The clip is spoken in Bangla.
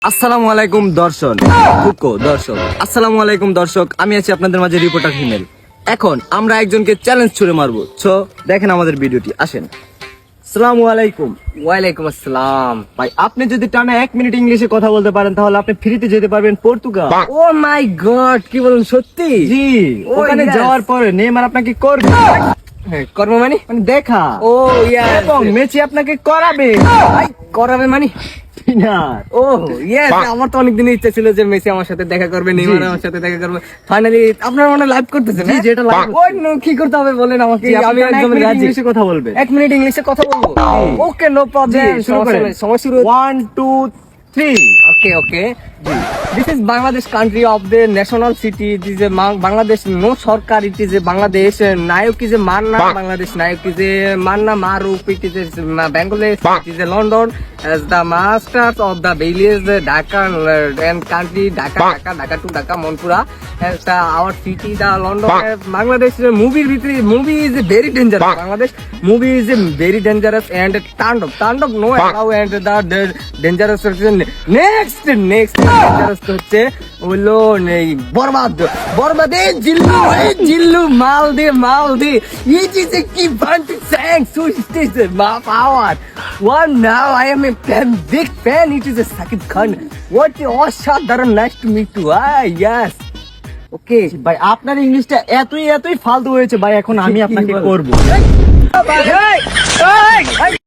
আসসালামু আলাইকুম দর্শক আসসালামু আলাইকুম দর্শক, আমি আছি আপনাদের মাঝে রিপোর্টার হিমেল। এখন আমরা একজনকে চ্যালেঞ্জ ছুড়ে মারবো। সো দেখেন আমাদের ভিডিওটি, আসেন। আসসালামু আলাইকুম। ওয়ালাইকুম আসসালাম। ভাই, আপনি যদি টানা 1 মিনিট ইংলিশে কথা বলতে পারেন তাহলে আপনি ফ্রিতে যেতে পারবেন পর্তুগাল। ও মাই গড, কি বলুন সত্যি? জি, ওখানে yes. যাওয়ার পরে নেইমার আপনাকে করবে, কর্ম মানে দেখা। ও ইয়েস, এবং মেসি আপনাকে করাবে। করাবে মানে ও ইয়েস, আমার তো অনেকদিন ইচ্ছা ছিল যে মেসি আমার সাথে দেখা করবে, নেইমার আমার সাথে দেখা করবে। ফাইনালি আপনারা মনে লাইভ করতেছেন? জি, যেটা live ওই নো, কি করতে হবে বলেন আমাকে, আমি একদম রাজি। ইংলিশে কথা বলবে। 1 মিনিট ইংলিশে কথা বলবো? ওকে, নো প্রবলেম, শুরু করেন। সময় শুরু। 1 2 3। Okay. This is Bangladesh country of the national city. It is a Bangladesh no sarkar. It is a Bangladesh. Nayok is a Manna. Bangladesh Nayok is a Manna Maruf. It is a Bangladesh. It is a London. As the masters of the village Dhaka and country Dhaka to Dhaka Monpura. As the our city the London. Bangladesh movie is very dangerous. Bangladesh movie is very dangerous and Tandop no allow and the dangerous. Next dangerous হচ্ছে হলো নেই বরবাদ এই জিল্লু মাল দে it is a key bunch sang so it is my power one now I am a big fan. It is a Sakib Khan. What অসাধারণ, nice to meet you. Yes, okay ভাই, আপনার ইংলিশটা এতই ফালতু হয়েছে ভাই, এখন আমি আপনাকে করব।